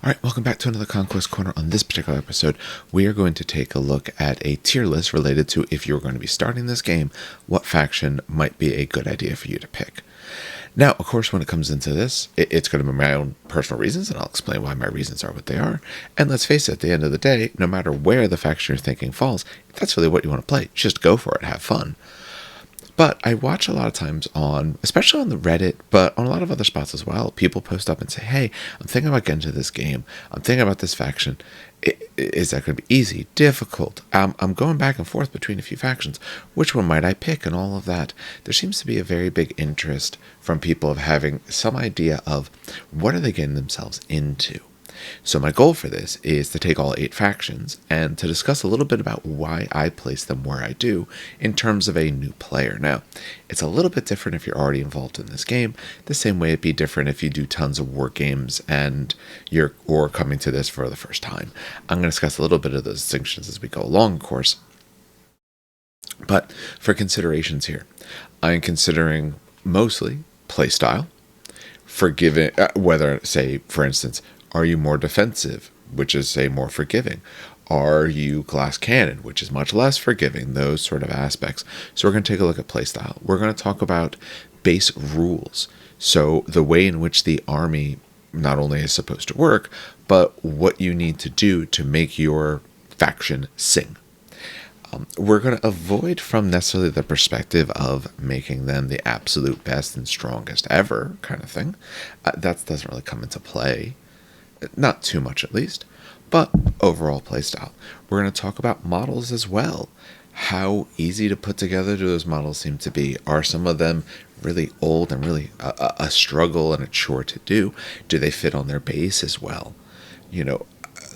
Alright, welcome back to another Conquest Corner. On this particular episode, we are going to take a look at a tier list related to if you're going to be starting this game, what faction might be a good idea for you to pick. Now, of course, when it comes into this, it's going to be my own personal reasons, and I'll explain why my reasons are what they are. And let's face it, at the end of the day, no matter where the faction you're thinking falls, if that's really what you want to play, just go for it, have fun. But I watch a lot of times on, especially on the Reddit, but on a lot of other spots as well, people post up and say, hey, I'm thinking about getting into this game. I'm thinking about this faction. Is that going to be easy? Difficult? I'm going back and forth between a few factions. Which one might I pick and all of that? There seems to be a very big interest from people of having some idea of what are they getting themselves into. So my goal for this is to take all 8 factions and to discuss a little bit about why I place them where I do in terms of a new player. Now, it's a little bit different if you're already involved in this game, the same way it'd be different if you do tons of war games and you're coming to this for the first time. I'm going to discuss a little bit of those distinctions as we go along, of course. But for considerations here, I'm considering mostly playstyle, forgiving, whether, say, for instance, are you more defensive, which is, say, more forgiving? Are you glass cannon, which is much less forgiving? Those sort of aspects. So we're going to take a look at playstyle. We're going to talk about base rules. So the way in which the army not only is supposed to work, but what you need to do to make your faction sing. We're going to avoid from necessarily the perspective of making them the absolute best and strongest ever kind of thing. That doesn't really come into play. Not too much, at least, but overall playstyle. We're going to talk about models as well. How easy to put together do those models seem to be? Are some of them really old and really a struggle and a chore to do? Do they fit on their base as well? You know,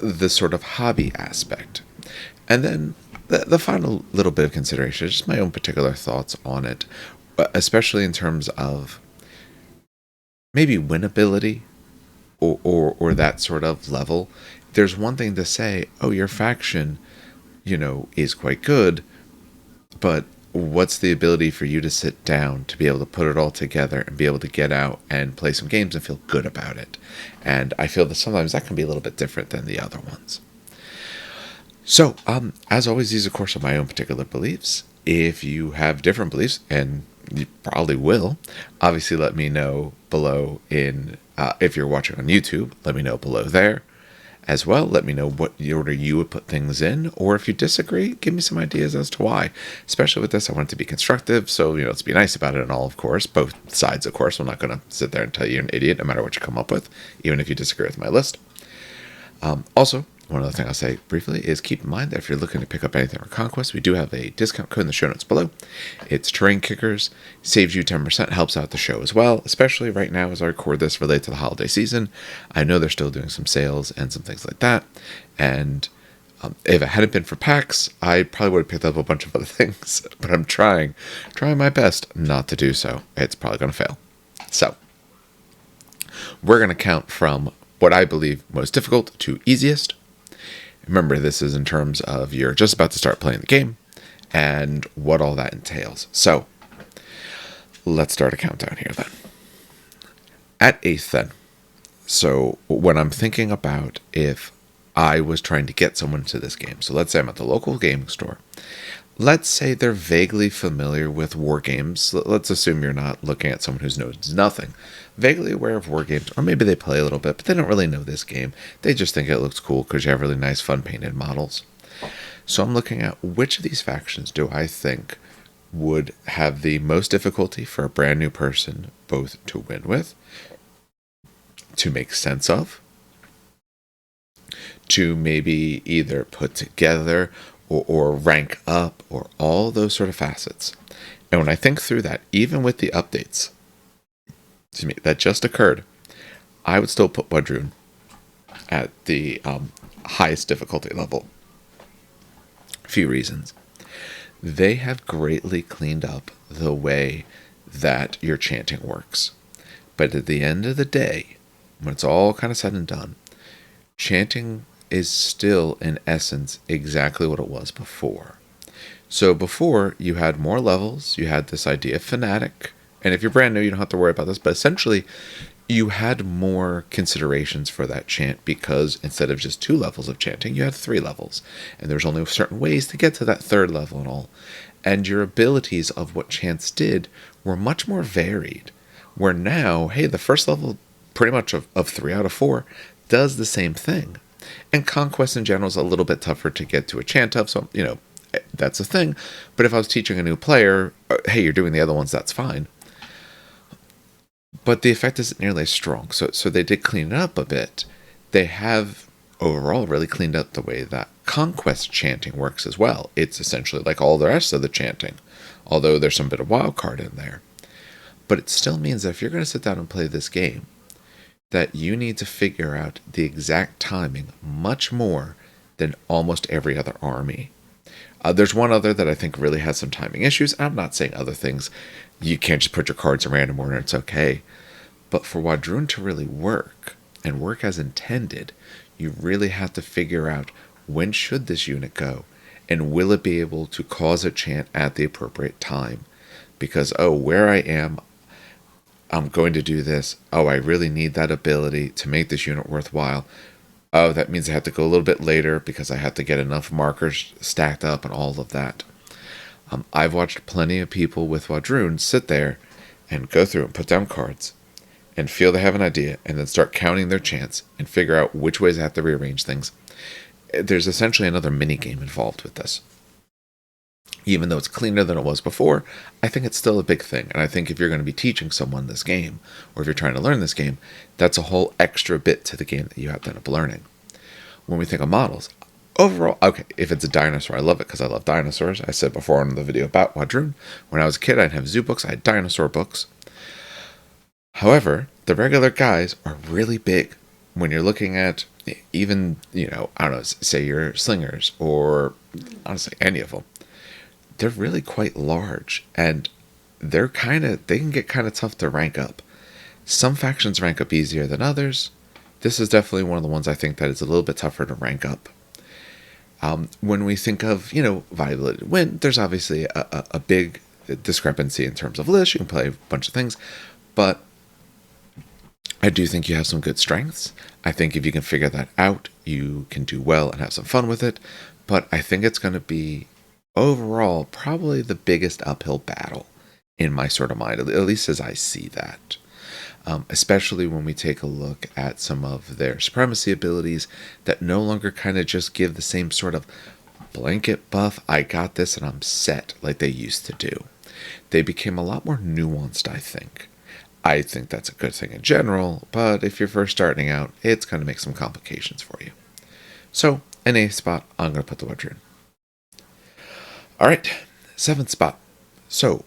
the sort of hobby aspect. And then the final little bit of consideration is just my own particular thoughts on it, especially in terms of maybe winnability. Or that sort of level. There's one thing to say, oh, your faction, is quite good, but what's the ability for you to sit down to be able to put it all together and be able to get out and play some games and feel good about it? And I feel that sometimes that can be a little bit different than the other ones. So, as always, these, of course, are my own particular beliefs. If you have different beliefs, and you probably will, obviously let me know below if you're watching on YouTube, let me know below there. As well, let me know what order you would put things in, or if you disagree, give me some ideas as to why. Especially with this, I want it to be constructive, so, let's be nice about it and all, of course. Both sides, of course. I'm not going to sit there and tell you you're an idiot no matter what you come up with, even if you disagree with my list. Also, one other thing I'll say briefly is keep in mind that if you're looking to pick up anything from Conquest, we do have a discount code in the show notes below. It's Terrain Kickers, saves you 10%, helps out the show as well, especially right now as I record this related to the holiday season. I know they're still doing some sales and some things like that, and if it hadn't been for PAX, I probably would have picked up a bunch of other things, but I'm trying my best not to do so. It's probably going to fail. So, we're going to count from what I believe most difficult to easiest. Remember, this is in terms of you're just about to start playing the game and what all that entails. So, let's start a countdown here then. At 8th then, so when I'm thinking about if I was trying to get someone to this game, so let's say I'm at the local gaming store. Let's say they're vaguely familiar with war games. Let's assume you're not looking at someone who knows nothing. Vaguely aware of war games, or maybe they play a little bit, but they don't really know this game. They just think it looks cool because you have really nice, fun painted models. So I'm looking at which of these factions do I think would have the most difficulty for a brand new person both to win with, to make sense of, to maybe either put together or rank up, or all those sort of facets. And when I think through that, even with the updates that just occurred, I would still put Dweghom at the highest difficulty level. A few reasons. They have greatly cleaned up the way that your chanting works. But at the end of the day, when it's all kind of said and done, chanting is still in essence exactly what it was before. So before, you had more levels, you had this idea of fanatic, and if you're brand new, you don't have to worry about this, but essentially, you had more considerations for that chant because instead of just 2 levels of chanting, you had 3 levels. And there's only certain ways to get to that 3rd level and all. And your abilities of what chants did were much more varied. Where now, hey, the first level, pretty much of 3 out of 4, does the same thing. And Conquest in general is a little bit tougher to get to a chant of, so, that's a thing. But if I was teaching a new player, hey, you're doing the other ones, that's fine. But the effect isn't nearly as strong, so they did clean it up a bit. They have overall really cleaned up the way that Conquest chanting works as well. It's essentially like all the rest of the chanting, although there's some bit of wildcard in there. But it still means that if you're going to sit down and play this game, that you need to figure out the exact timing much more than almost every other army. There's one other that I think really has some timing issues. I'm not saying other things. You can't just put your cards in random order, it's okay. But for Wadrun to really work, and work as intended, you really have to figure out when should this unit go, and will it be able to cause a chant at the appropriate time. Because, where I am, I'm going to do this. I really need that ability to make this unit worthwhile. That means I have to go a little bit later because I have to get enough markers stacked up and all of that. I've watched plenty of people with Wadrun sit there and go through and put down cards and feel they have an idea and then start counting their chants and figure out which ways I have to rearrange things. There's essentially another mini game involved with this. Even though it's cleaner than it was before, I think it's still a big thing. And I think if you're going to be teaching someone this game, or if you're trying to learn this game, that's a whole extra bit to the game that you have to end up learning. When we think of models, overall, okay, if it's a dinosaur, I love it because I love dinosaurs. I said before in the video about Wadrun, when I was a kid, I didn't have zoo books, I had dinosaur books. However, the regular guys are really big. When you're looking at even, say your slingers, or honestly, any of them, they're really quite large, and they can get kind of tough to rank up. Some factions rank up easier than others. This is definitely one of the ones I think that is a little bit tougher to rank up. When we think of, viability to win, there's obviously a big discrepancy in terms of lists. You can play a bunch of things, but I do think you have some good strengths. I think if you can figure that out, you can do well and have some fun with it. But I think it's going to be, overall, probably the biggest uphill battle in my sort of mind, at least as I see that. Especially when we take a look at some of their supremacy abilities that no longer kind of just give the same sort of blanket buff, I got this and I'm set, like they used to do. They became a lot more nuanced, I think. I think that's a good thing in general, but if you're first starting out, it's going to make some complications for you. So, in 8th spot, I'm going to put the Wadrun. Alright, 7th spot. So,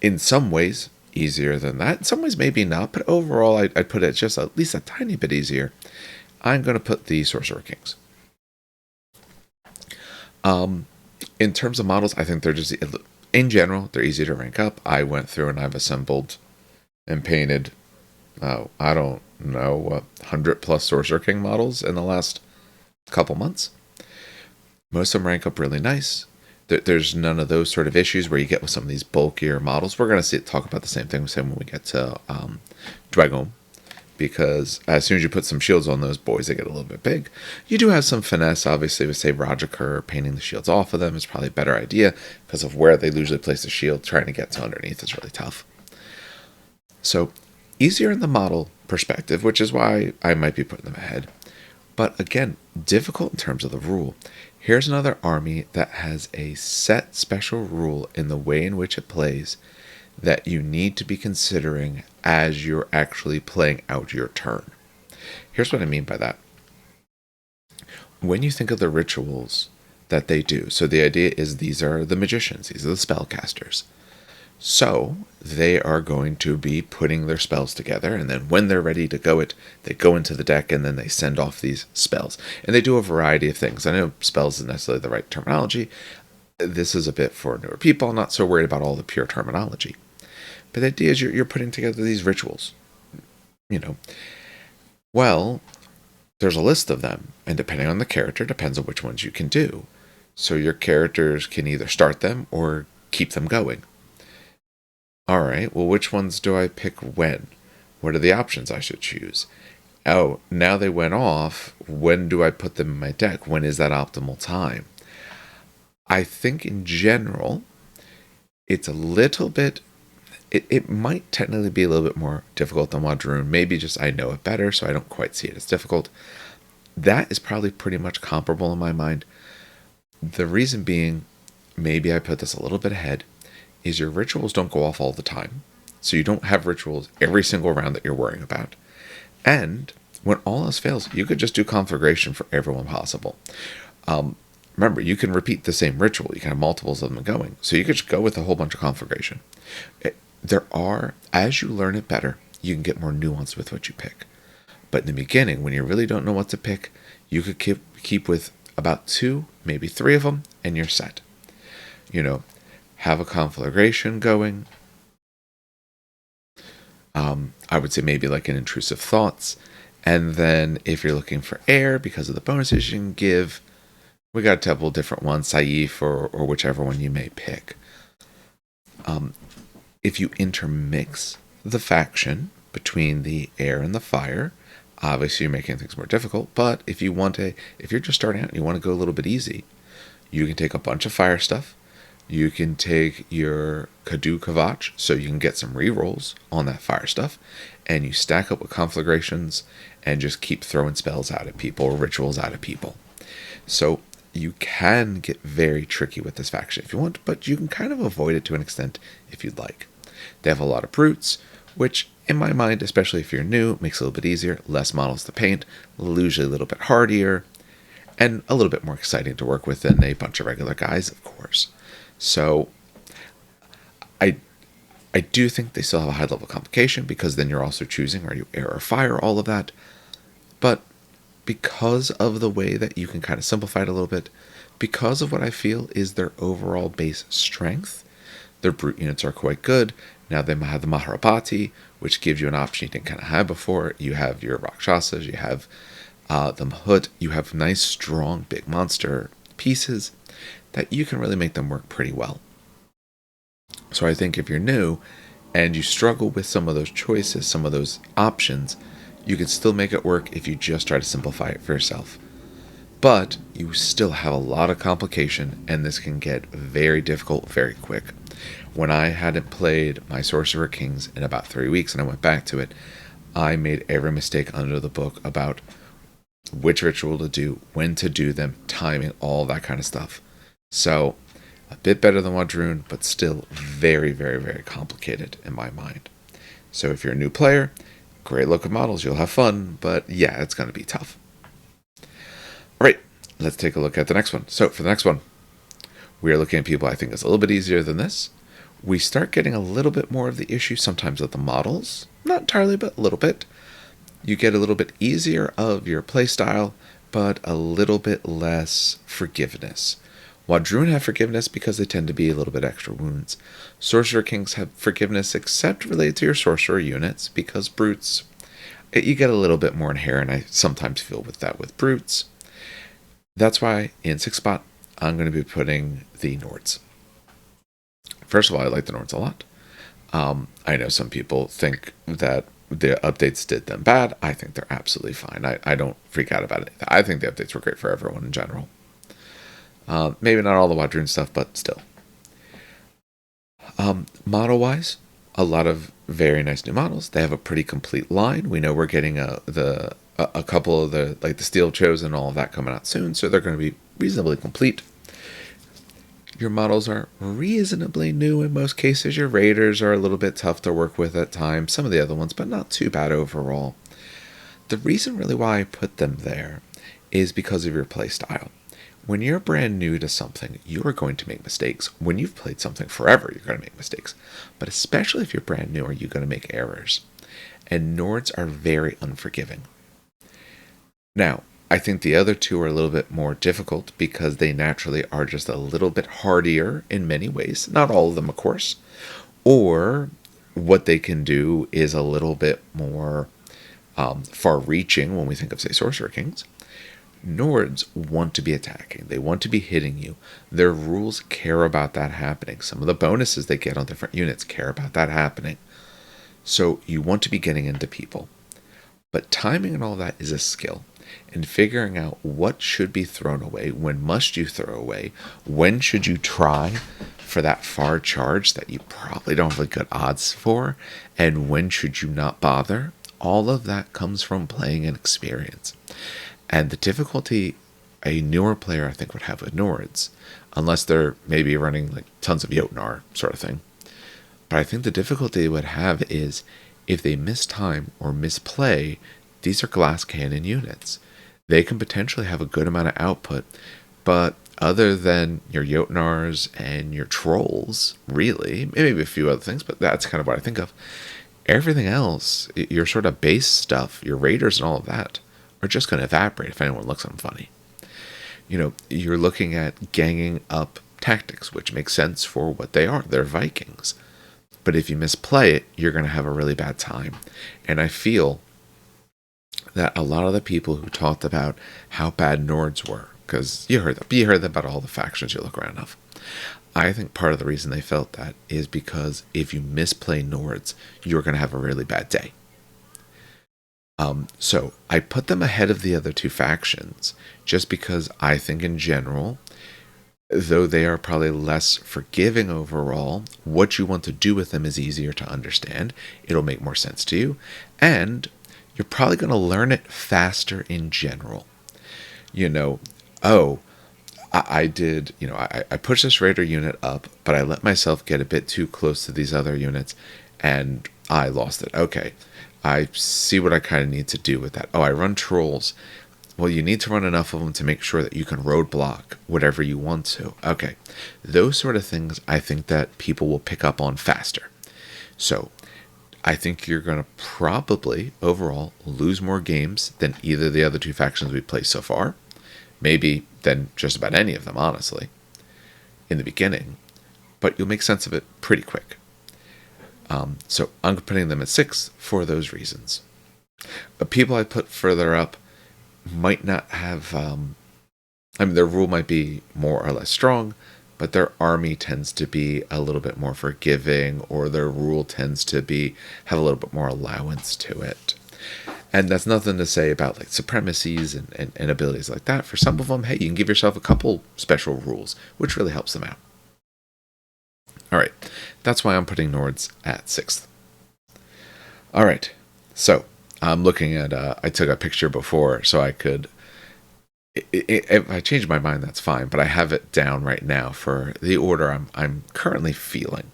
in some ways, easier than that. In some ways, maybe not, but overall, I'd put it just at least a tiny bit easier. I'm going to put the Sorcerer Kings. In terms of models, I think they're just, in general, they're easy to rank up. I went through and I've assembled and painted, I don't know, 100+ Sorcerer King models in the last couple months. Most of them rank up really nice. There's none of those sort of issues where you get with some of these bulkier models. We're going to talk about the same thing with him when we get to Dweghom, because as soon as you put some shields on those boys, they get a little bit big. You do have some finesse, obviously, with, say, Rajakur. Painting the shields off of them is probably a better idea because of where they usually place the shield. Trying to get to underneath is really tough. So, easier in the model perspective, which is why I might be putting them ahead. But again, difficult in terms of the rule. Here's another army that has a set special rule in the way in which it plays that you need to be considering as you're actually playing out your turn. Here's what I mean by that. When you think of the rituals that they do, so the idea is these are the magicians, these are the spellcasters. So they are going to be putting their spells together, and then when they're ready to go they go into the deck and then they send off these spells. And they do a variety of things. I know spells isn't necessarily the right terminology. This is a bit for newer people. I'm not so worried about all the pure terminology. But the idea is you're putting together these rituals. Well, there's a list of them, and depending on the character, depends on which ones you can do. So your characters can either start them or keep them going. Alright, well, which ones do I pick when? What are the options I should choose? Oh, now they went off. When do I put them in my deck? When is that optimal time? I think in general, it's a little bit, it might technically be a little bit more difficult than Wadroon. Maybe just I know it better, so I don't quite see it as difficult. That is probably pretty much comparable in my mind. The reason being, maybe I put this a little bit ahead, is your rituals don't go off all the time. So you don't have rituals every single round that you're worrying about. And when all else fails, you could just do conflagration for everyone possible. Remember, you can repeat the same ritual. You can have multiples of them going. So you could just go with a whole bunch of conflagration. As you learn it better, you can get more nuance with what you pick. But in the beginning, when you really don't know what to pick, you could keep with about 2, maybe 3 of them, and you're set. Have a conflagration going. I would say maybe like an intrusive thoughts. And then if you're looking for air, because of the bonuses you can give, we got a couple different ones, Saif or whichever one you may pick. If you intermix the faction between the air and the fire, obviously you're making things more difficult. But if you're just starting out and you want to go a little bit easy, you can take a bunch of fire stuff. You can take your Kadu Kavach, so you can get some rerolls on that fire stuff, and you stack up with conflagrations and just keep throwing spells out at people or rituals out at people. So you can get very tricky with this faction if you want, but you can kind of avoid it to an extent if you'd like. They have a lot of brutes, which in my mind, especially if you're new, makes it a little bit easier, less models to paint, usually a little bit hardier, and a little bit more exciting to work with than a bunch of regular guys, of course. So I do think they still have a high level of complication, because then you're also choosing, are you air or fire, all of that. But because of the way that you can kind of simplify it a little bit, because of what I feel is their overall base strength, their brute units are quite good. Now they have the Maharapati, which gives you an option you didn't kind of have before. You have your Rakshasas, you have the Mahut, you have nice, strong, big monster pieces that you can really make them work pretty well. So I think if you're new and you struggle with some of those choices, some of those options, you can still make it work if you just try to simplify it for yourself. But you still have a lot of complication, and this can get very difficult very quick. When I hadn't played my Sorcerer Kings in about 3 weeks and I went back to it, I made every mistake under the book about which ritual to do, when to do them, timing, all that kind of stuff. So a bit better than Wadroon, but still very, very, very complicated in my mind. So if you're a new player, great look at models, you'll have fun, but yeah, it's going to be tough. All right, let's take a look at the next one. So for the next one, we are looking at people I think is a little bit easier than this. We start getting a little bit more of the issue sometimes with the models. Not entirely, but a little bit. You get a little bit easier of your playstyle, but a little bit less forgiveness. Wadroon have forgiveness because they tend to be a little bit extra wounds. Sorcerer Kings have forgiveness except related to your sorcerer units, because brutes, you get a little bit more inherent. I sometimes feel with that with brutes. That's why in 6th spot, I'm going to be putting the Nords. First of all, I like the Nords a lot. I know some people think that the updates did them bad. I think they're absolutely fine. I don't freak out about it. I think the updates were great for everyone in general. Maybe not all the Wadroon stuff, but still. Model-wise, a lot of very nice new models. They have a pretty complete line. We know we're getting a couple of the Steel Chosen and all of that coming out soon, so they're going to be reasonably complete. Your models are reasonably new in most cases. Your Raiders are a little bit tough to work with at times. Some of the other ones, but not too bad overall. The reason really why I put them there is because of your playstyle. When you're brand new to something, you are going to make mistakes. When you've played something forever, you're going to make mistakes. But especially if you're brand new, are you going to make errors? And Nords are very unforgiving. Now, I think the other two are a little bit more difficult because they naturally are just a little bit hardier in many ways. Not all of them, of course. Or what they can do is a little bit more far-reaching when we think of, say, Sorcerer Kings. Nords want to be attacking. They want to be hitting you. Their rules care about that happening. Some of the bonuses they get on different units care about that happening. So you want to be getting into people. But timing and all that is a skill. And figuring out what should be thrown away, when must you throw away, when should you try for that far charge that you probably don't have good odds for, and when should you not bother, all of that comes from playing and experience. And the difficulty a newer player I think would have with Nords, unless they're maybe running like tons of Jotnar sort of thing. But I think the difficulty they would have is if they miss time or misplay, these are glass cannon units. They can potentially have a good amount of output, but other than your Jotnars and your trolls, really, maybe a few other things, but that's kind of what I think of. Everything else, your sort of base stuff, your raiders and all of that, are just going to evaporate if anyone looks at them funny. You're looking at ganging up tactics, which makes sense for what they are. They're Vikings. But if you misplay it, you're going to have a really bad time. And I feel that a lot of the people who talked about how bad Nords were, because you heard about all the factions you look around of. I think part of the reason they felt that is because if you misplay Nords, you're going to have a really bad day. So I put them ahead of the other two factions just because I think in general, though they are probably less forgiving overall, what you want to do with them is easier to understand. It'll make more sense to you. And you're probably going to learn it faster in general. I did, I pushed this raider unit up, but I let myself get a bit too close to these other units and I lost it. Okay, I see what I kind of need to do with that. Oh, I run trolls. Well, you need to run enough of them to make sure that you can roadblock whatever you want to. Okay, those sort of things I think that people will pick up on faster. So I think you're going to probably overall lose more games than either of the other two factions we played so far. Maybe than just about any of them, honestly, in the beginning. But you'll make sense of it pretty quick. So I'm putting them at 6 for those reasons. But people I put further up might not have, their rule might be more or less strong, but their army tends to be a little bit more forgiving, or their rule tends to have a little bit more allowance to it. And that's nothing to say about like supremacies and abilities like that. For some of them, hey, you can give yourself a couple special rules, which really helps them out. All right, that's why I'm putting Nords at 6th. All right, so I'm looking at, I took a picture before so I could, if I change my mind, that's fine, but I have it down right now for the order I'm currently feeling.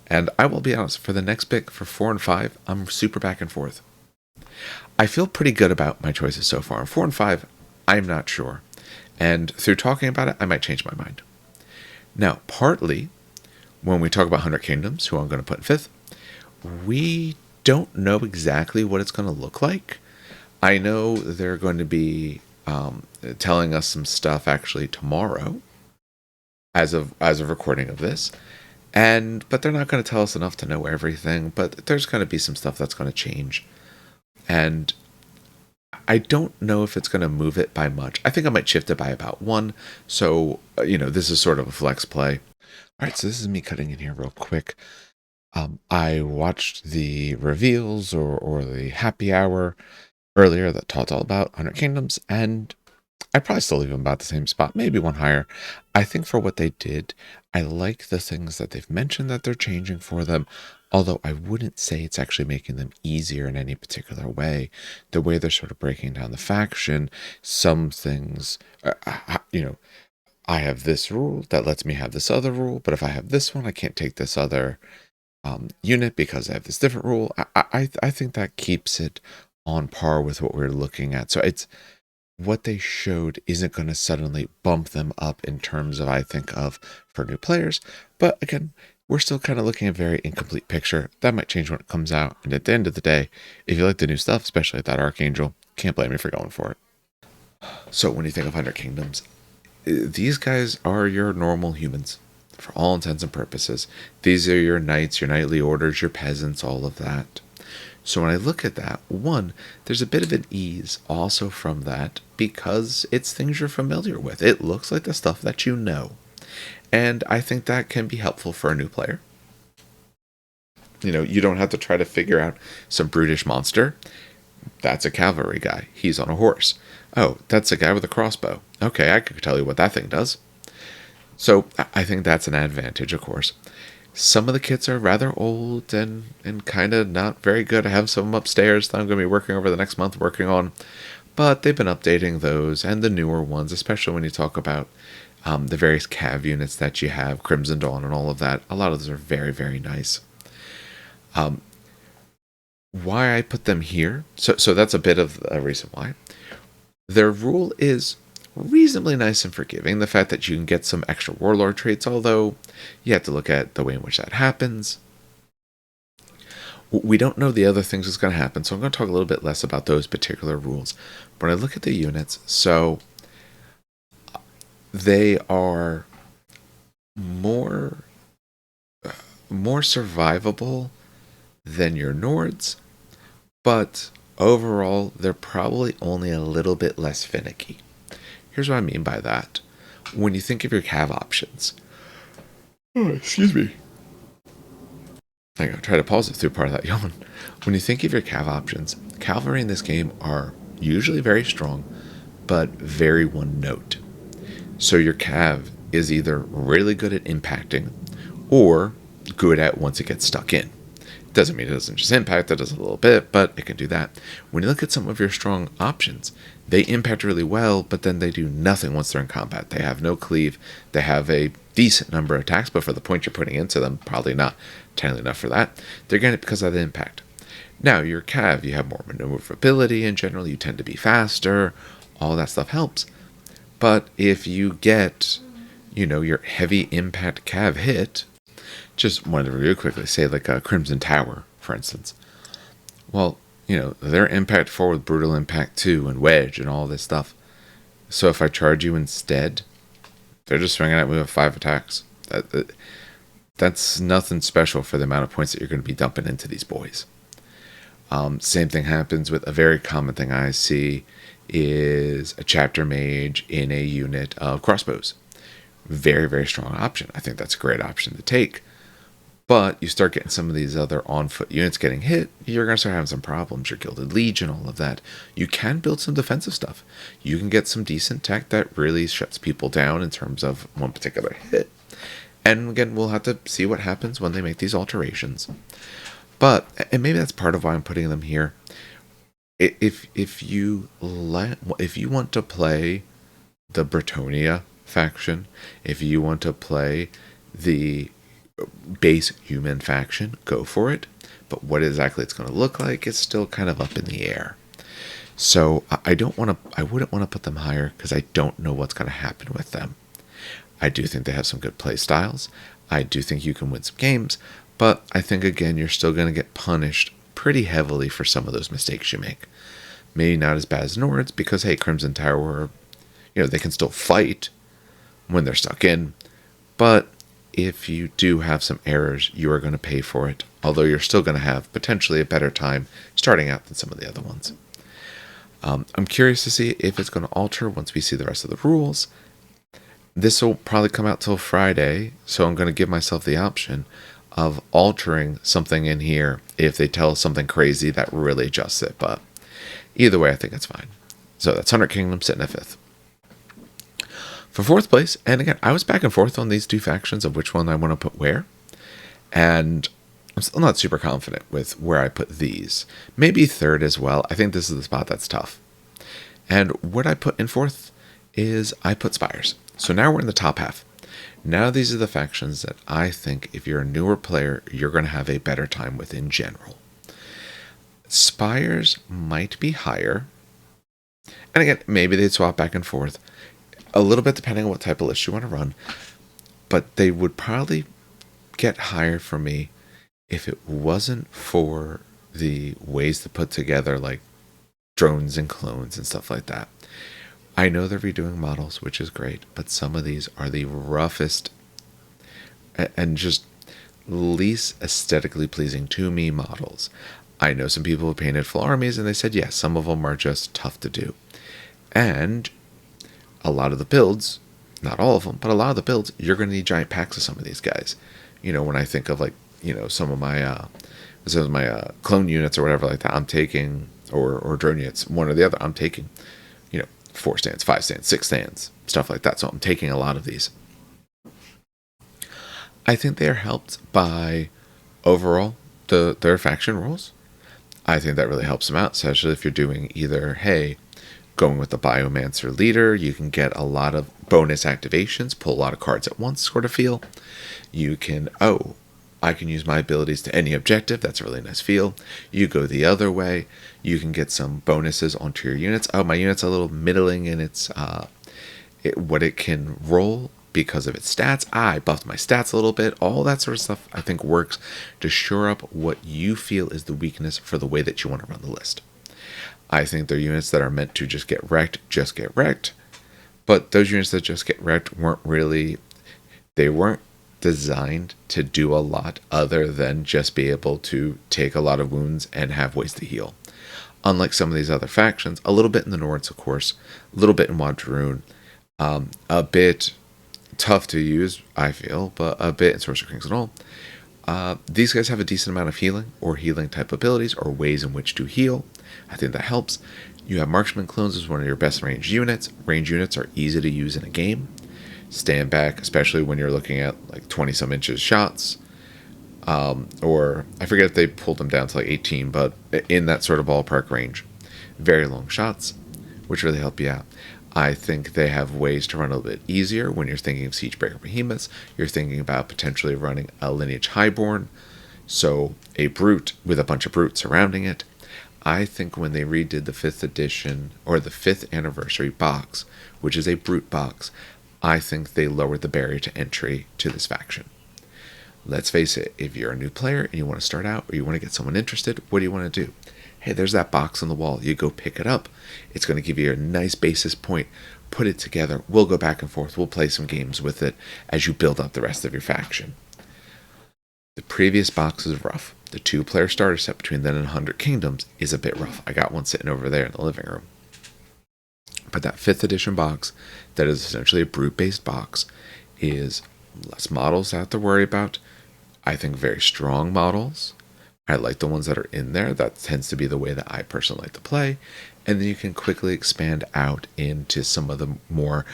And I will be honest, for the next pick, for 4 and 5, I'm super back and forth. I feel pretty good about my choices so far. 4 and 5, I'm not sure. And through talking about it, I might change my mind. Now, partly, when we talk about 100 Kingdoms, who I'm going to put in 5th, we don't know exactly what it's going to look like. I know they're going to be telling us some stuff actually tomorrow, as of recording of this, but they're not going to tell us enough to know everything. But there's going to be some stuff that's going to change, and I don't know if it's going to move it by much. I think I might shift it by about 1. So this is sort of a flex play. All right, so this is me cutting in here real quick. I watched the reveals or the happy hour earlier that talked all about 100 Kingdoms, and I'd probably still leave them about the same spot, maybe 1 higher. I think for what they did, I like the things that they've mentioned that they're changing for them, although I wouldn't say it's actually making them easier in any particular way. The way they're sort of breaking down the faction, some things, I have this rule that lets me have this other rule, but if I have this one, I can't take this other unit because I have this different rule. I think that keeps it on par with what we're looking at. So it's what they showed isn't going to suddenly bump them up in terms of, I think, of for new players. But again, we're still kind of looking at a very incomplete picture. That might change when it comes out. And at the end of the day, if you like the new stuff, especially that Archangel, can't blame me for going for it. So when you think of 100 Kingdoms, these guys are your normal humans for all intents and purposes. These are your knights, your knightly orders, your peasants, all of that. So when I look at that, 1, there's a bit of an ease also from that because it's things you're familiar with. It looks like the stuff that you know. And I think that can be helpful for a new player. You don't have to try to figure out some brutish monster. That's a cavalry guy. He's on a horse. Oh, that's a guy with a crossbow. Okay, I could tell you what that thing does. So I think that's an advantage, of course. Some of the kits are rather old and kind of not very good. I have some upstairs that I'm going to be working over the next month working on. But they've been updating those and the newer ones, especially when you talk about the various cav units that you have, Crimson Dawn and all of that. A lot of those are very, very nice. Why I put them here, so that's a bit of a reason why. Their rule is reasonably nice and forgiving. The fact that you can get some extra warlord traits, although you have to look at the way in which that happens. We don't know the other things that's going to happen, so I'm going to talk a little bit less about those particular rules. When I look at the units, so they are more survivable than your Nords, but overall, they're probably only a little bit less finicky. Here's what I mean by that. When you think of your cav options. Oh, excuse me. I'm going to try to pause it through part of that yawn. When you think of your cav options, cavalry in this game are usually very strong, but very one note. So your cav is either really good at impacting, or good at once it gets stuck in. Doesn't mean it doesn't just impact, it does a little bit, but it can do that. When you look at some of your strong options, they impact really well, but then they do nothing once they're in combat. They have no cleave, they have a decent number of attacks, but for the point you're putting into them, probably not entirely enough for that. They're getting it because of the impact. Now, your cav, you have more maneuverability in general, you tend to be faster, all that stuff helps. But if you get, your heavy impact cav hit, just wanted to real quickly say like a Crimson Tower, for instance. Well, their impact 4 with Brutal Impact 2 and Wedge and all this stuff. So if I charge you instead, they're just swinging at me with 5 attacks. That's nothing special for the amount of points that you're going to be dumping into these boys. Same thing happens with a very common thing I see is a chapter mage in a unit of crossbows. Very, very strong option. I think that's a great option to take. But you start getting some of these other on-foot units getting hit, you're going to start having some problems. Your Gilded Legion, all of that. You can build some defensive stuff. You can get some decent tech that really shuts people down in terms of one particular hit. And again, we'll have to see what happens when they make these alterations. But, and maybe that's part of why I'm putting them here. If you want to play the Bretonia faction, if you want to play the base human faction, go for it. But what exactly it's going to look like is still kind of up in the air. So I wouldn't want to put them higher because I don't know what's going to happen with them. I do think they have some good play styles. I do think you can win some games, but I think again you're still going to get punished pretty heavily for some of those mistakes you make. Maybe not as bad as Nords because hey, Crimson Tower, they can still fight when they're stuck in, but if you do have some errors, you are going to pay for it, although you're still going to have potentially a better time starting out than some of the other ones. I'm curious to see if it's going to alter once we see the rest of the rules. This will probably come out till Friday, so I'm going to give myself the option of altering something in here if they tell us something crazy that really adjusts it, but either way, I think it's fine. So that's 100 Kingdom sitting at 5th. For 4th place, and again, I was back and forth on these two factions of which one I want to put where, and I'm still not super confident with where I put these. Maybe 3rd as well. I think this is the spot that's tough. And what I put in 4th is I put Spires. So now we're in the top half. Now these are the factions that I think if you're a newer player, you're going to have a better time with in general. Spires might be higher. And again, maybe they'd swap back and forth. A little bit depending on what type of list you want to run. But they would probably get higher for me if it wasn't for the ways to put together like drones and clones and stuff like that. I know they're redoing models, which is great, but some of these are the roughest and just least aesthetically pleasing to me models. I know some people have painted full armies, and they said, yes, some of them are just tough to do. And a lot of the builds, not all of them, but a lot of the builds, you're going to need giant packs of some of these guys. When I think of like, some of my clone units or whatever like that, I'm taking, or drone units, one or the other, I'm taking, 4 stands, 5 stands, 6 stands, stuff like that. So I'm taking a lot of these. I think they are helped by overall their faction rules. I think that really helps them out, especially if you're doing either, hey, going with the Biomancer leader, you can get a lot of bonus activations, pull a lot of cards at once sort of feel. You can, I can use my abilities to any objective. That's a really nice feel. You go the other way, you can get some bonuses onto your units. Oh, my unit's a little middling in its what it can roll because of its stats. I buffed my stats a little bit. All that sort of stuff I think works to shore up what you feel is the weakness for the way that you want to run the list. I think they're units that are meant to just get wrecked. But those units that just get wrecked weren't designed to do a lot other than just be able to take a lot of wounds and have ways to heal. Unlike some of these other factions, a little bit in the Nords, of course, a little bit in Wadroon, a bit tough to use, I feel, but a bit in Sorcerer Kings and all. These guys have a decent amount of healing or healing type abilities or ways in which to heal. I think that helps. You have Marksman Clones as one of your best ranged units. Ranged units are easy to use in a game. Stand back, especially when you're looking at like 20 some inches shots. Or I forget if they pulled them down to like 18, but in that sort of ballpark range. Very long shots, which really help you out. I think they have ways to run a little bit easier when you're thinking of Siegebreaker Behemoths. You're thinking about potentially running a Lineage Highborn, so a brute with a bunch of brutes surrounding it. I think when they redid the 5th edition, or the 5th anniversary box, which is a brute box, I think they lowered the barrier to entry to this faction. Let's face it, if you're a new player and you want to start out, or you want to get someone interested, what do you want to do? Hey, there's that box on the wall. You go pick it up. It's going to give you a nice basis point. Put it together. We'll go back and forth. We'll play some games with it as you build up the rest of your faction. The previous box is rough. The 2-player starter set between then and 100 Kingdoms is a bit rough. I got one sitting over there in the living room. But that 5th edition box, that is essentially a brute-based box, is less models to have to worry about. I think very strong models. I like the ones that are in there. That tends to be the way that I personally like to play. And then you can quickly expand out into some of the more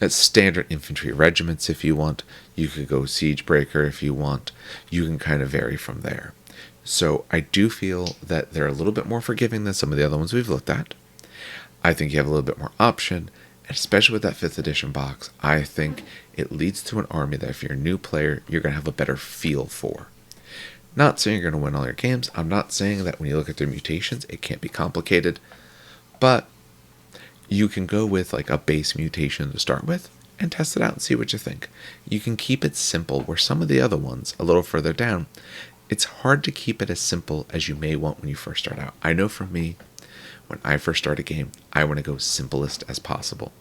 standard infantry regiments if you want. You could go Siegebreaker if you want. You can kind of vary from there. So I do feel that they're a little bit more forgiving than some of the other ones we've looked at. I think you have a little bit more option, and especially with that 5th edition box, I think it leads to an army that if you're a new player, you're going to have a better feel for. Not saying you're going to win all your games. I'm not saying that when you look at their mutations, it can't be complicated. But you can go with like a base mutation to start with and test it out and see what you think. You can keep it simple, where some of the other ones, a little further down, it's hard to keep it as simple as you may want when you first start out. I know for me, when I first start a game, I want to go simplest as possible.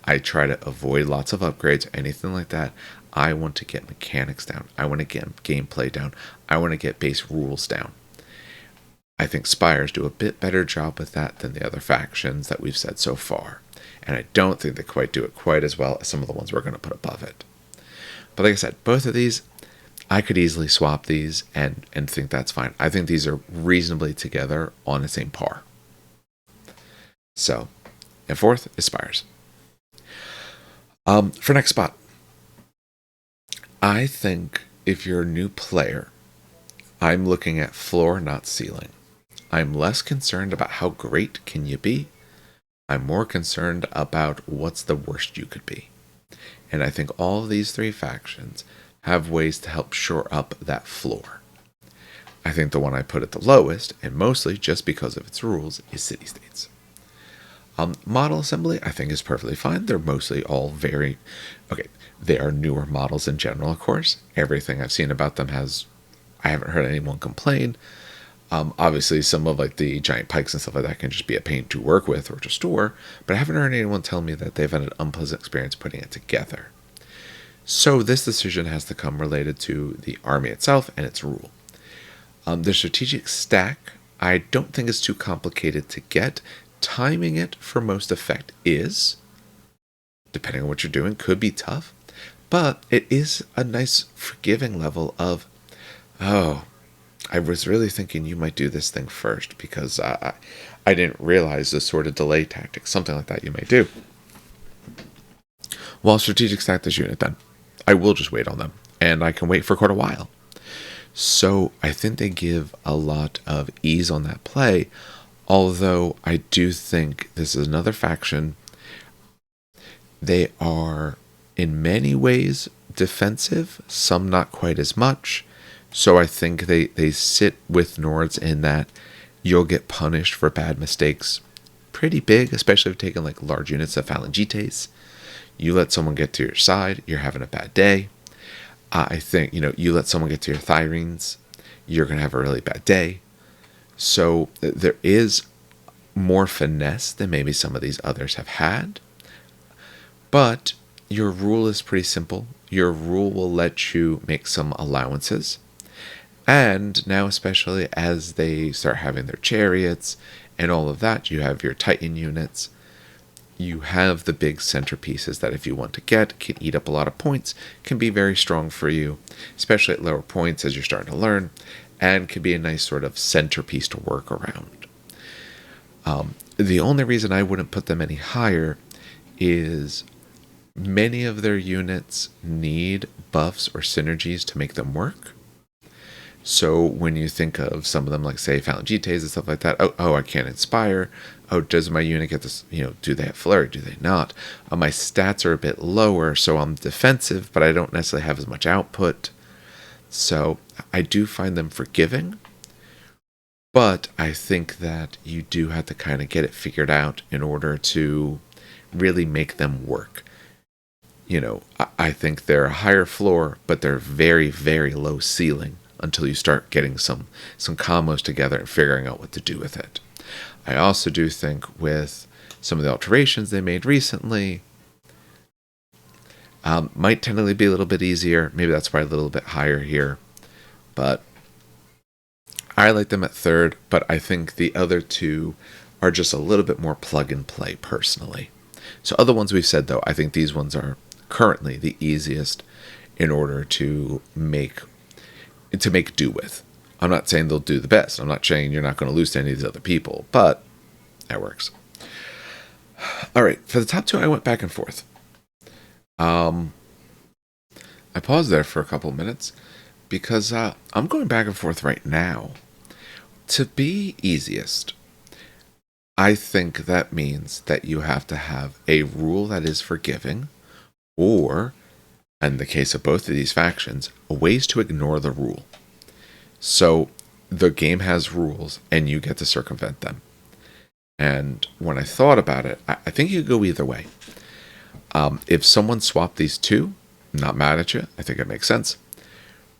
I try to avoid lots of upgrades, anything like that. I want to get mechanics down. I want to get gameplay down. I want to get base rules down. I think Spires do a bit better job with that than the other factions that we've said so far. And I don't think they quite do it quite as well as some of the ones we're going to put above it. But like I said, both of these, I could easily swap these and think that's fine. I think these are reasonably together on the same par. So, and 4th is Spires. For next spot, I think if you're a new player, I'm looking at floor, not ceiling. I'm less concerned about how great can you be. I'm more concerned about what's the worst you could be. And I think all of these 3 factions have ways to help shore up that floor. I think the one I put at the lowest, and mostly just because of its rules, is City-States. Model assembly, I think, is perfectly fine. They're mostly all very... Okay, they are newer models in general, of course. Everything I've seen about them has... I haven't heard anyone complain. Obviously, some of like the giant pikes and stuff like that can just be a pain to work with or to store, but I haven't heard anyone tell me that they've had an unpleasant experience putting it together. So this decision has to come related to the army itself and its rule. The strategic stack, I don't think is too complicated to get. Timing it for most effect is, depending on what you're doing, could be tough, but it is a nice forgiving level of, Oh, I was really thinking you might do this thing first because I didn't realize the sort of delay tactic, something like that you may do. Well, strategic stack this unit then. I will just wait on them, and I can wait for quite a while. So I think they give a lot of ease on that play, although I do think this is another faction. They are in many ways defensive, some not quite as much. So I think they sit with Nords in that you'll get punished for bad mistakes pretty big, especially if you're taking like large units of phalangites. You let someone get to your side, you're having a bad day. I think, you let someone get to your Thyrines, you're going to have a really bad day. So there is more finesse than maybe some of these others have had. But your rule is pretty simple. Your rule will let you make some allowances. And now, especially as they start having their chariots and all of that, you have your Titan units. You have the big centerpieces that if you want to get, can eat up a lot of points, can be very strong for you, especially at lower points as you're starting to learn, and can be a nice sort of centerpiece to work around. The only reason I wouldn't put them any higher is many of their units need buffs or synergies to make them work. So when you think of some of them, like say phalangites and stuff like that, oh, I can't inspire. Oh, does my unit get this? Do they have flurry? Do they not? My stats are a bit lower, so I'm defensive, but I don't necessarily have as much output. So I do find them forgiving, but I think that you do have to kind of get it figured out in order to really make them work. I think they're a higher floor, but they're very, very low ceiling until you start getting some combos together and figuring out what to do with it. I also do think with some of the alterations they made recently, might tentatively be a little bit easier. Maybe that's why a little bit higher here. But I like them at third, but I think the other two are just a little bit more plug and play personally. So other ones we've said, though, I think these ones are currently the easiest in order to make do with. I'm not saying they'll do the best. I'm not saying you're not going to lose to any of these other people, but that works. All right, for the top two, I went back and forth. I paused there for a couple of minutes because I'm going back and forth right now. To be easiest, I think that means that you have to have a rule that is forgiving, or, in the case of both of these factions, ways to ignore the rule. So the game has rules and you get to circumvent them. And when I thought about it, I think you could go either way. If someone swapped these two, I'm not mad at you. I think it makes sense.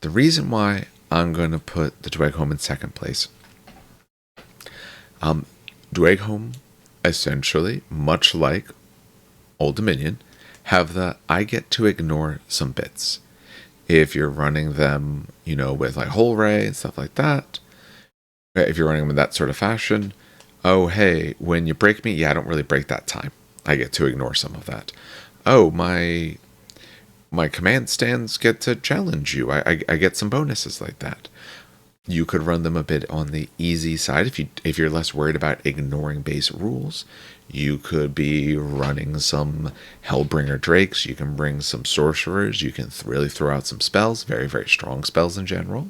The reason why I'm going to put the Dweghom in second place. Dweghom, essentially, much like Old Dominion, have the I get to ignore some bits. If you're running them, with like Whole Ray and stuff like that, if you're running them in that sort of fashion, oh, hey, when you break me, I don't really break that time. I get to ignore some of that. Oh, my command stands get to challenge you. I get some bonuses like that. You could run them a bit on the easy side if you're less worried about ignoring base rules. You could be running some Hellbringer Drakes. You can bring some Sorcerers. You can really throw out some spells, very, very strong spells in general.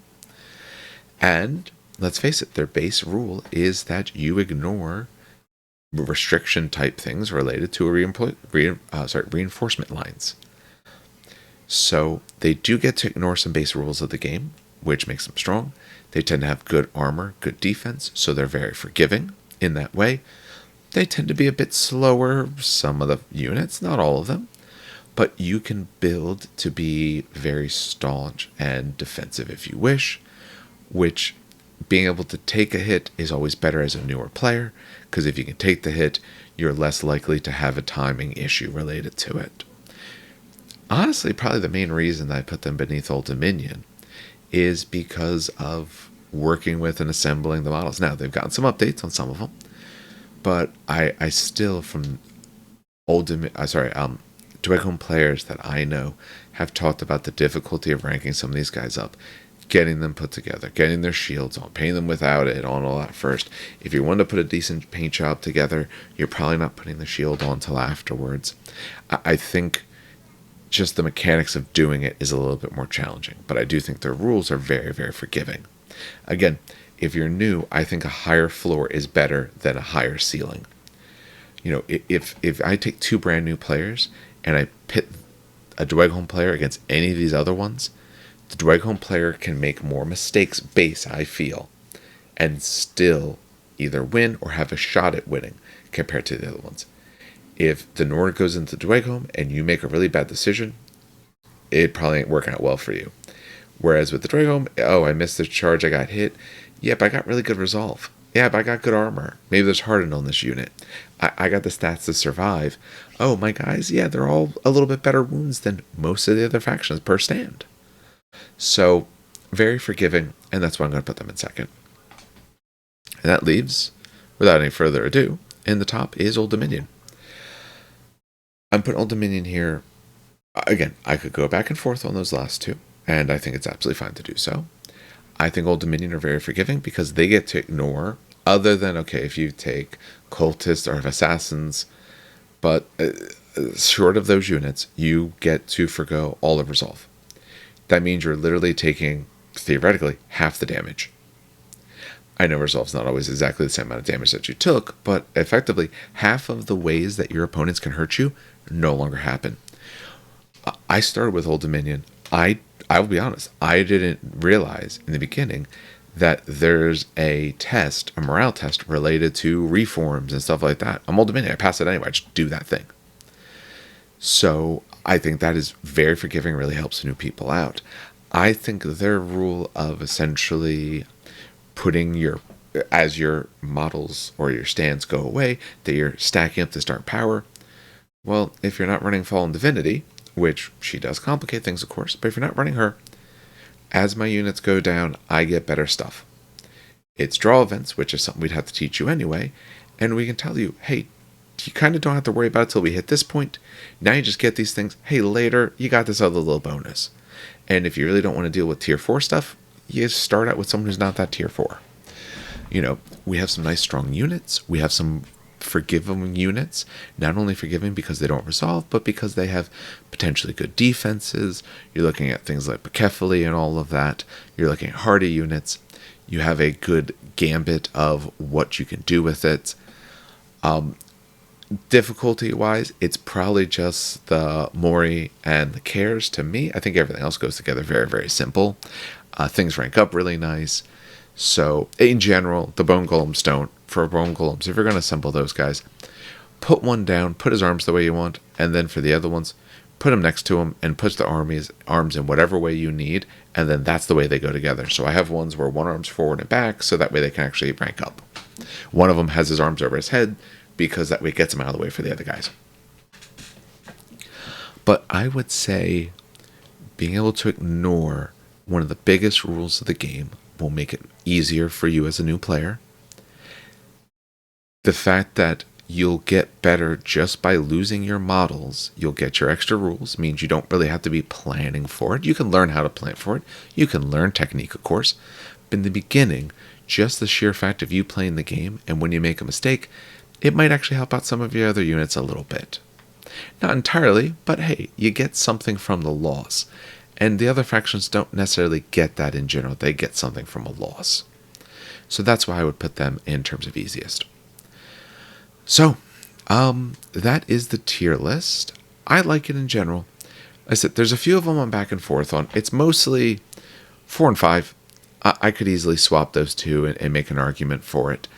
And let's face it, their base rule is that you ignore restriction type things related to reinforcement lines. So they do get to ignore some base rules of the game, which makes them strong. They tend to have good armor, good defense, so they're very forgiving in that way. They tend to be a bit slower, some of the units, not all of them, but you can build to be very staunch and defensive if you wish, which being able to take a hit is always better as a newer player, because if you can take the hit, you're less likely to have a timing issue related to it. Honestly, probably the main reason that I put them beneath Old Dominion is because of working with and assembling the models. Now, they've gotten some updates on some of them, but I still, from Dweghom players that I know, have talked about the difficulty of ranking some of these guys up. getting them put together, getting their shields on, painting them without it on, all that first. If you want to put a decent paint job together, you're probably not putting the shield on till afterwards. I think just the mechanics of doing it is a little bit more challenging, but I do think the rules are very, very forgiving. Again, if you're new, I think a higher floor is better than a higher ceiling. You know, if I take two brand new players and I pit a Dweghom player against any of these other ones, the Dweghom player can make more mistakes base, I feel, and still either win or have a shot at winning compared to the other ones. If the Nord goes into Dweghom and you make a really bad decision, it probably ain't working out well for you. Whereas with the Dweghom, oh, I missed the charge, I got hit. Yep, I got really good resolve. Yeah, but I got good armor. Maybe there's hardened on this unit. I got the stats to survive. Oh, my guys, yeah, they're all a little bit better wounds than most of the other factions per stand. So, very forgiving, and that's why I'm going to put them in second. And that leaves, without any further ado, in the top is Old Dominion. I'm putting Old Dominion here. Again, I could go back and forth on those last two, and I think it's absolutely fine to do so. I think Old Dominion are very forgiving because they get to ignore, other than, okay, if you take cultists or assassins, but short of those units, you get to forgo all of resolve. That means you're literally taking, theoretically, half the damage. I know resolve's not always exactly the same amount of damage that you took, but effectively, half of the ways that your opponents can hurt you no longer happen. I started with Old Dominion. I will be honest, I didn't realize in the beginning that there's a test, a morale test related to reforms and stuff like that. I'm Old Dominion, I pass it anyway, I just do that thing. So I think that is very forgiving, really helps new people out. I think their rule of essentially putting as your models or your stands go away, that you're stacking up this dark power. Well, if you're not running Fallen Divinity, which she does complicate things, of course, but if you're not running her, as my units go down, I get better stuff. It's draw events, which is something we'd have to teach you anyway, and we can tell you, hey, you kind of don't have to worry about it till we hit this point. Now you just get these things. Hey, later, you got this other little bonus. And if you really don't want to deal with tier 4 stuff, you start out with someone who's not that tier 4. You know, we have some nice strong units. We have some forgiving units, not only forgiving because they don't resolve, but because they have potentially good defenses. You're looking at things like Bucephaly and all of that. You're looking at hardy units. You have a good gambit of what you can do with it. Difficulty wise, it's probably just the Mori and the Cares to me. I think everything else goes together very, very simple. Things rank up really nice. So in general, the Bone Golems don't. For Bone Golems, if you're going to assemble those guys, put one down, put his arms the way you want, and then for the other ones, put them next to him and put the arms in whatever way you need, and then that's the way they go together. So I have ones where one arm's forward and back, so that way they can actually rank up. One of them has his arms over his head, because that way it gets him out of the way for the other guys. But I would say being able to ignore one of the biggest rules of the game will make it easier for you as a new player. The fact that you'll get better just by losing your models, you'll get your extra rules, means you don't really have to be planning for it. You can learn how to plan for it. You can learn technique, of course. But in the beginning, just the sheer fact of you playing the game, and when you make a mistake, it might actually help out some of your other units a little bit. Not entirely, but hey, you get something from the loss. And the other factions don't necessarily get that in general. They get something from a loss. So that's why I would put them in terms of easiest. So, that is the tier list. I like it in general. I said there's a few of them I'm back and forth on. It's mostly 4 and 5. I could easily swap those two and make an argument for it.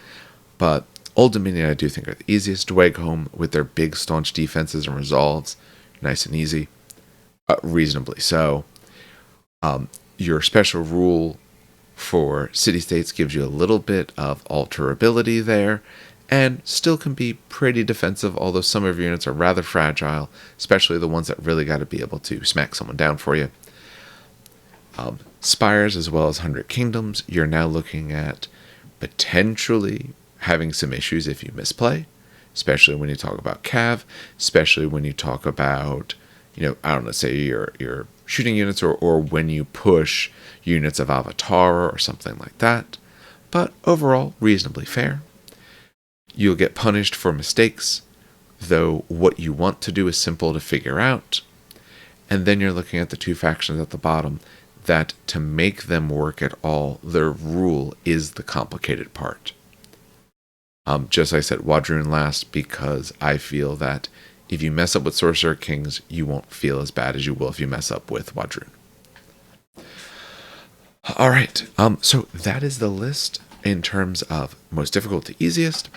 But Old Dominion I do think are the easiest. Dweghom with their big staunch defenses and resolves. Nice and easy. Reasonably so. Your special rule for city-states gives you a little bit of alterability there, and still can be pretty defensive, although some of your units are rather fragile, especially the ones that really got to be able to smack someone down for you. Spires as well as 100 Kingdoms, you're now looking at potentially having some issues if you misplay, especially when you talk about Cav, especially when you talk about I don't know, say you're shooting units or when you push units of Avatar or something like that. But overall, reasonably fair. You'll get punished for mistakes, though what you want to do is simple to figure out. And then you're looking at the two factions at the bottom, that to make them work at all, their rule is the complicated part. Just like I said, Wadroon last, because I feel that if you mess up with Sorcerer Kings, you won't feel as bad as you will if you mess up with Wadroon. All right, so that is the list in terms of most difficult to easiest.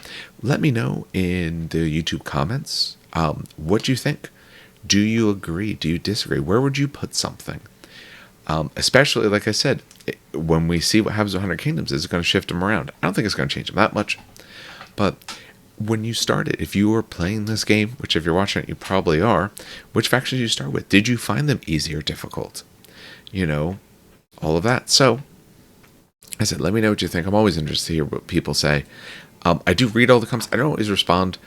Let me know in the YouTube comments what you think. Do you agree? Do you disagree? Where would you put something? Especially, like I said, when we see what happens with 100 Kingdoms, is it going to shift them around? I don't think it's going to change them that much. But when you start it, if you were playing this game, which if you're watching it, you probably are, which factions did you start with? Did you find them easy or difficult? All of that. So, I said, let me know what you think. I'm always interested to hear what people say. I do read all the comments. I don't always respond.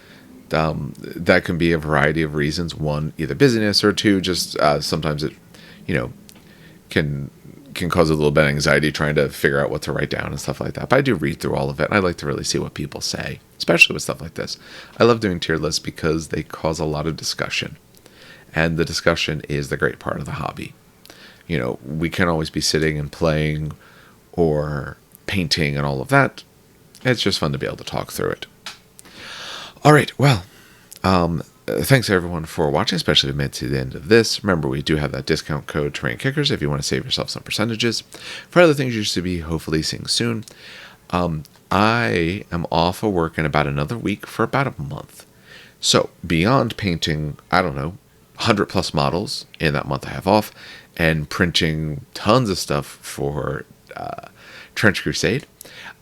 That can be a variety of reasons. One, either busyness, or two, just sometimes it, can cause a little bit of anxiety trying to figure out what to write down and stuff like that. But I do read through all of it, and I like to really see what people say, especially with stuff like this. I love doing tier lists because they cause a lot of discussion, and the discussion is the great part of the hobby. We can't always be sitting and playing or painting and all of that. It's just fun to be able to talk through it. All right, well, thanks everyone for watching, especially if you made it to the end of this. Remember, we do have that discount code Terrain Kickers if you want to save yourself some percentages. For other things you should be hopefully seeing soon. I am off of work in about another week for about a month. So beyond painting, 100 plus models in that month I have off, and printing tons of stuff for Trench Crusade,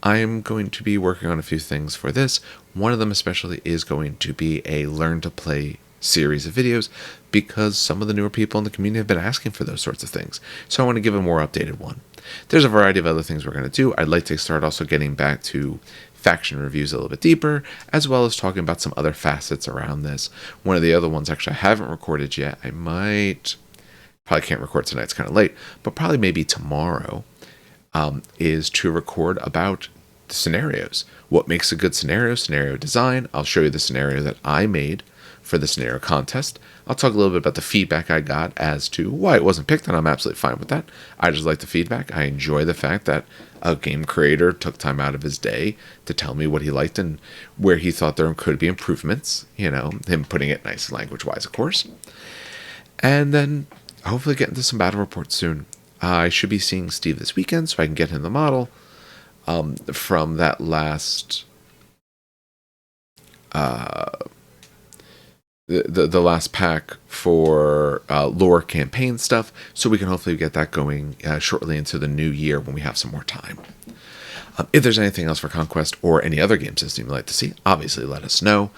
I am going to be working on a few things for this. One of them especially is going to be a Learn to Play series of videos, because some of the newer people in the community have been asking for those sorts of things. So I want to give a more updated one. There's a variety of other things we're going to do. I'd like to start also getting back to faction reviews a little bit deeper, as well as talking about some other facets around this. One of the other ones actually I haven't recorded yet. I probably can't record tonight, it's kind of late, but probably maybe tomorrow, is to record about the scenarios. What makes a good scenario design. I'll show you the scenario that I made for the scenario contest. I'll talk a little bit about the feedback I got as to why it wasn't picked, and I'm absolutely fine with that. I just like the feedback. I enjoy the fact that a game creator took time out of his day to tell me what he liked and where he thought there could be improvements, him putting it nice language-wise, of course. And then hopefully get into some battle reports soon. I should be seeing Steve this weekend, so I can get him the model from that last the last pack for lore campaign stuff, so we can hopefully get that going shortly into the new year when we have some more time. If there's anything else for Conquest or any other game system you'd like to see, obviously let us know.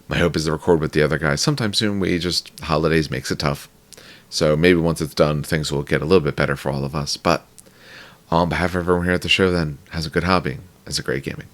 My hope is to record with the other guys sometime soon. Holidays makes it tough. So maybe once it's done, things will get a little bit better for all of us. But on behalf of everyone here at the show, then, has a good hobby. It's a great gaming.